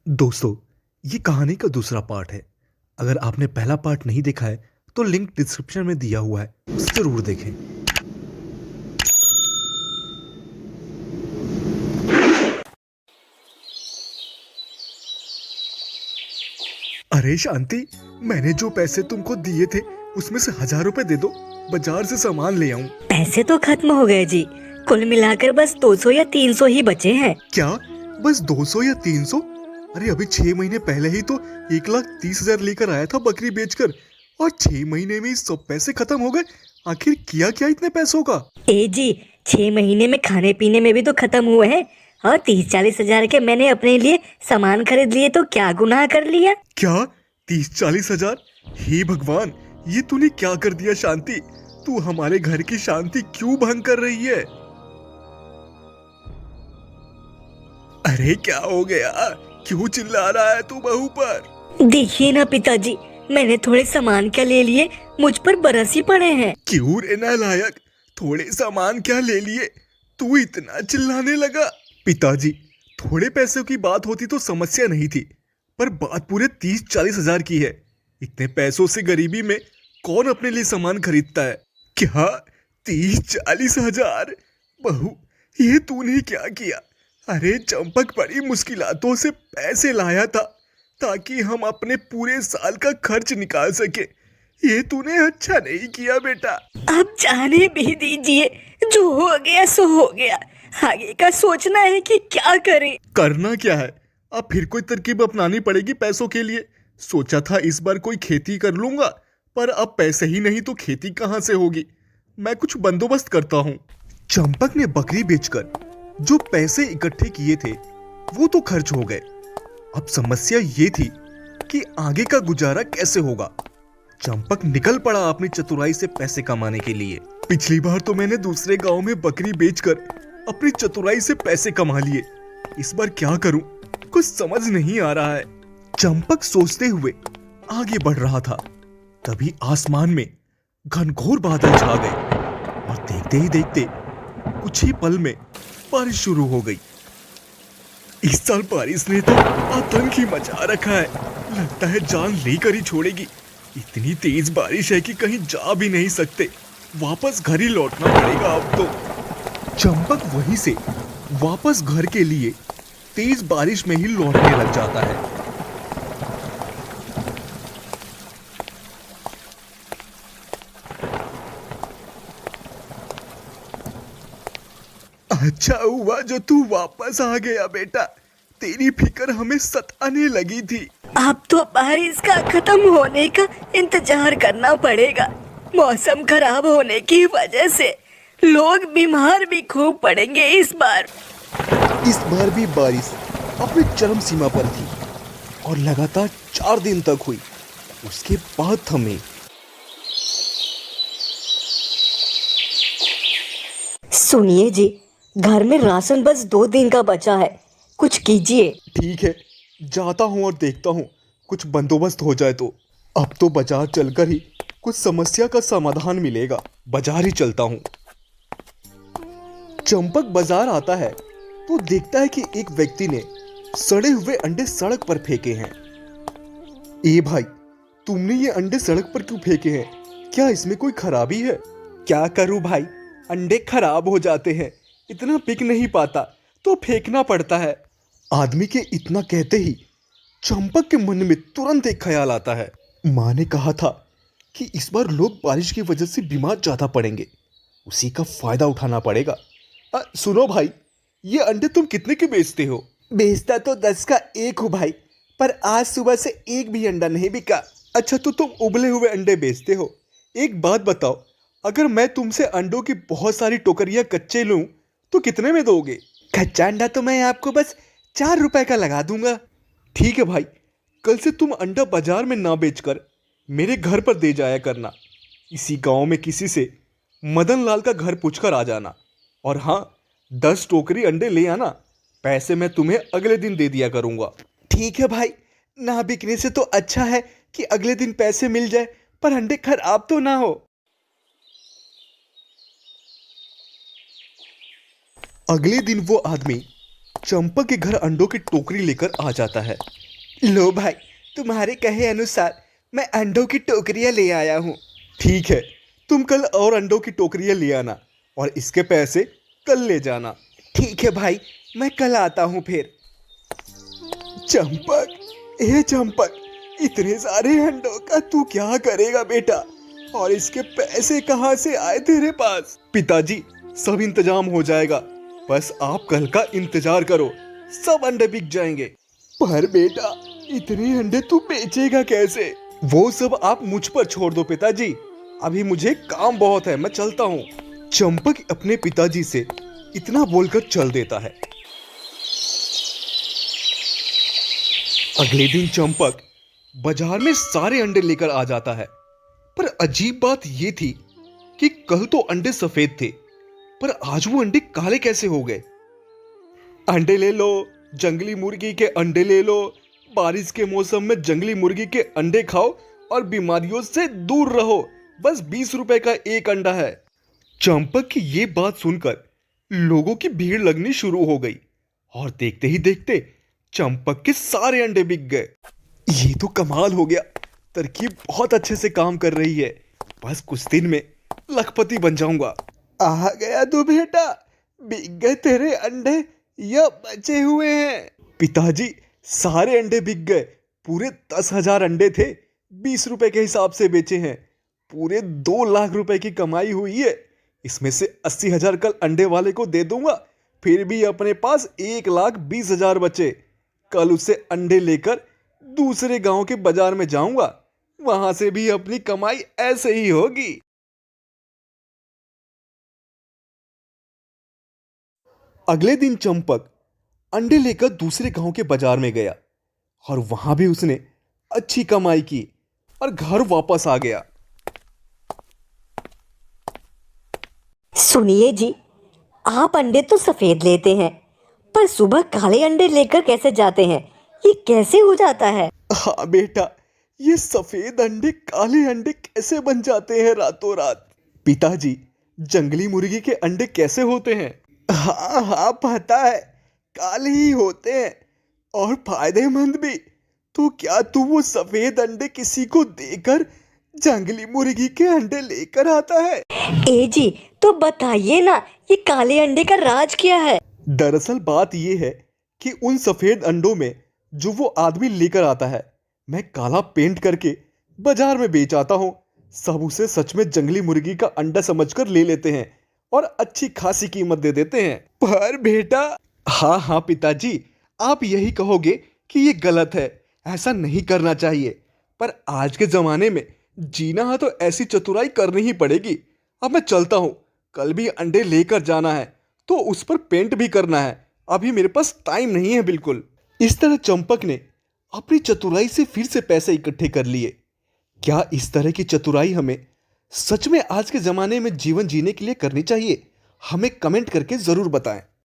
दोस्तों, ये कहानी का दूसरा पार्ट है। अगर आपने पहला पार्ट नहीं देखा है तो लिंक डिस्क्रिप्शन में दिया हुआ है, उसे जरूर देखें। अरे शांति, मैंने जो पैसे तुमको दिए थे उसमें से 1000 रुपए दे दो, बाजार से सामान ले आऊं। पैसे तो खत्म हो गए जी। कुल मिलाकर बस 200 या 300 ही बचे हैं। क्या? बस 200 या 300? अरे अभी 6 महीने पहले ही तो 1,30,000 लेकर आया था बकरी बेचकर, और 6 महीने में ही सब पैसे खत्म हो गए। आखिर किया क्या इतने पैसों का? ए जी, 6 महीने में खाने पीने में भी तो खत्म हुए हैं। और 30-40 हजार के मैंने अपने लिए सामान खरीद लिए, तो क्या गुनाह कर लिया। क्या? 30-40 हजार? हे भगवान, ये तूने क्या कर दिया शांति? तू हमारे घर की शांति क्यों भंग कर रही है? अरे क्या हो गया? क्यों चिल्ला रहा है तू बहू पर? देखिए ना पिताजी, मैंने थोड़े सामान क्या ले लिए, मुझ पर बरस ही पड़े हैं। क्यों रे नालायक, थोड़े सामान क्या ले लिए? तू इतना चिल्लाने लगा। पिताजी, थोड़े पैसों की बात होती तो समस्या नहीं थी, पर बात पूरे 30-40 हजार की है। इतने पैसों से गरीबी में कौन अपने लिए सामान खरीदता है? क्या? 30-40 हजार? बहू, ये तूने क्या किया? अरे चंपक बड़ी मुश्किलातों से पैसे लाया था ताकि हम अपने पूरे साल का खर्च निकाल सके। ये तूने अच्छा नहीं किया बेटा। अब जाने भी दीजिए, जो हो गया सो हो गया। आगे का सोचना है कि क्या करें। करना क्या है? अब फिर कोई तरकीब अपनानी पड़ेगी पैसों के लिए। सोचा था इस बार कोई खेती कर लूंगा, पर अब पैसे ही नहीं तो खेती कहाँ से होगी। मैं कुछ बंदोबस्त करता हूँ। चंपक ने बकरी बेचकर जो पैसे इकट्ठे किए थे वो तो खर्च हो गए। अब समस्या ये थी कि आगे का गुजारा कैसे होगा। चंपक निकल पड़ा अपनी चतुराई से पैसे कमाने के लिए। पिछली बार तो मैंने दूसरे गांव में बकरी बेचकर अपनी चतुराई से पैसे कमा लिए। इस बार क्या करूं, कुछ समझ नहीं आ रहा है। चंपक सोचते हुए आगे बढ़ रहा था, तभी आसमान में घनघोर बादल छा गए और देखते ही देखते कुछ ही पल में बारिश शुरू हो गई। इस साल बारिश ने तो आतंक ही मचा रखा है। लगता है जान लेकर ही छोड़ेगी। इतनी तेज बारिश है कि कहीं जा भी नहीं सकते। वापस घर ही लौटना पड़ेगा अब तो। चंपक वहीं से वापस घर के लिए तेज बारिश में ही लौटने लग जाता है। अच्छा हुआ जो तू वापस आ गया बेटा। तेरी फिक्र हमें सताने लगी थी। अब तो बारिश का खत्म होने का इंतजार करना पड़ेगा। मौसम खराब होने की वजह से लोग बीमार भी खूब पड़ेंगे इस बार। इस बार भी बारिश अपनी चरम सीमा पर थी और लगातार 4 दिन तक हुई। उसके बाद थमी। सुनिए जी, घर में राशन बस 2 दिन का बचा है, कुछ कीजिए। ठीक है, जाता हूँ और देखता हूँ कुछ बंदोबस्त हो जाए तो। अब तो बाजार चलकर ही कुछ समस्या का समाधान मिलेगा। बाजार ही चलता हूँ। चंपक बाजार आता है तो देखता है कि एक व्यक्ति ने सड़े हुए अंडे सड़क पर फेंके हैं। ए भाई, तुमने ये अंडे सड़क पर क्यों फेंके हैं? क्या इसमें कोई खराबी है? क्या करूं भाई, अंडे खराब हो जाते हैं, इतना बिक नहीं पाता तो फेंकना पड़ता है। आदमी के इतना कहते ही चंपक के मन में तुरंत एक ख्याल आता है। माँ ने कहा था कि इस बार लोग बारिश की वजह से बीमार ज्यादा पड़ेंगे, उसी का फायदा उठाना पड़ेगा। सुनो भाई, ये अंडे तुम कितने के बेचते हो? बेचता तो 10 का एक हूँ भाई, पर आज सुबह से एक भी अंडा नहीं बिका। अच्छा, तो तुम उबले हुए अंडे बेचते हो। एक बात बताओ, अगर मैं तुमसे अंडों की बहुत सारी टोकरियां कच्चे लूं तो कितने में दोगे? कच्चा अंडा तो मैं आपको बस 4 रुपए का लगा दूंगा। ठीक है भाई, कल से तुम अंडा बाजार में ना बेचकर मेरे घर पर दे जाया करना। इसी गांव में किसी से मदन लाल का घर पूछकर आ जाना। और हाँ, 10 टोकरी अंडे ले आना। पैसे मैं तुम्हें अगले दिन दे दिया करूंगा। ठीक है भाई, ना बिकने से तो अच्छा है कि अगले दिन पैसे मिल जाए, पर अंडे खराब तो ना हो। अगले दिन वो आदमी चंपक के घर अंडों की टोकरी लेकर आ जाता है। लो भाई, तुम्हारे कहे अनुसार मैं अंडों की टोकरियां ले आया हूँ। ठीक है, तुम कल और अंडों की टोकरियां ले आना और इसके पैसे कल ले जाना। ठीक है भाई, मैं कल आता हूँ फिर। चंपक, ए चंपक, इतने सारे अंडों का तू क्या करेगा बेटा? और इसके पैसे कहाँ से आए तेरे पास? पिताजी, सब इंतजाम हो जाएगा, बस आप कल का इंतजार करो, सब अंडे बिक जाएंगे। पर बेटा, इतने अंडे तू बेचेगा कैसे? वो सब आप मुझ पर छोड़ दो पिताजी, अभी मुझे काम बहुत है, मैं चलता हूँ। चंपक अपने पिताजी से इतना बोलकर चल देता है। अगले दिन चंपक बाजार में सारे अंडे लेकर आ जाता है। पर अजीब बात यह थी कि कल तो अंडे सफेद थे, पर आज वो अंडे काले कैसे हो गए? अंडे ले लो, जंगली मुर्गी के अंडे ले लो, बारिश के मौसम में जंगली मुर्गी के अंडे खाओ और बीमारियों से दूर रहो, बस 20 रुपए का एक अंडा है। चंपक की ये बात सुनकर लोगों की भीड़ लगनी शुरू हो गई और देखते ही देखते चंपक के सारे अंडे बिक गए। ये तो कमाल हो गया, तरकीब बहुत अच्छे से काम कर रही है, बस कुछ दिन में लखपति बन जाऊंगा। आ गया तू बेटा, बिक गए तेरे अंडे या बचे हुए हैं? पिताजी, सारे अंडे बिक गए, पूरे 10,000 अंडे थे, 20 रुपए के हिसाब से बेचे हैं, पूरे 2 लाख रुपए की कमाई हुई है। इसमें से 80,000 कल अंडे वाले को दे दूंगा, फिर भी अपने पास 1,20,000 बचे। कल उसे अंडे लेकर दूसरे गांव के बाजार में जाऊंगा, वहां से भी अपनी कमाई ऐसे ही होगी। अगले दिन चंपक अंडे लेकर दूसरे गांव के बाजार में गया और वहां भी उसने अच्छी कमाई की और घर वापस आ गया। सुनिए जी, आप अंडे तो सफेद लेते हैं, पर सुबह काले अंडे लेकर कैसे जाते हैं? ये कैसे हो जाता है? हाँ बेटा, ये सफेद अंडे काले अंडे कैसे बन जाते हैं रातों रात? पिताजी, जंगली मुर्गी के अंडे कैसे होते हैं? हाँ हाँ पता है, काले ही होते हैं और फायदेमंद भी। तो क्या तू वो सफेद अंडे किसी को देकर जंगली मुर्गी के अंडे लेकर आता है? ए जी, तो बताइए ना, ये काले अंडे का राज क्या है? दरअसल बात यह है कि उन सफेद अंडों में जो वो आदमी लेकर आता है, मैं काला पेंट करके बाजार में बेच आता हूँ। सब उसे सच में जंगली मुर्गी का अंडा समझकर ले लेते हैं और अच्छी खासी कीमत दे देते हैं। पर बेटा, हाँ हाँ पिताजी, आप यही कहोगे कि ये गलत है, ऐसा नहीं करना चाहिए, पर आज के जमाने में जीना है तो ऐसी चतुराई करनी ही पड़ेगी। अब मैं चलता हूँ, कल भी अंडे लेकर जाना है तो उस पर पेंट भी करना है, अभी मेरे पास टाइम नहीं है बिल्कुल। इस तरह चंपक ने अपनी चतुराई से फिर से पैसे इकट्ठे कर लिए। क्या इस तरह की चतुराई हमें सच में आज के जमाने में जीवन जीने के लिए करनी चाहिए? हमें कमेंट करके जरूर बताएं।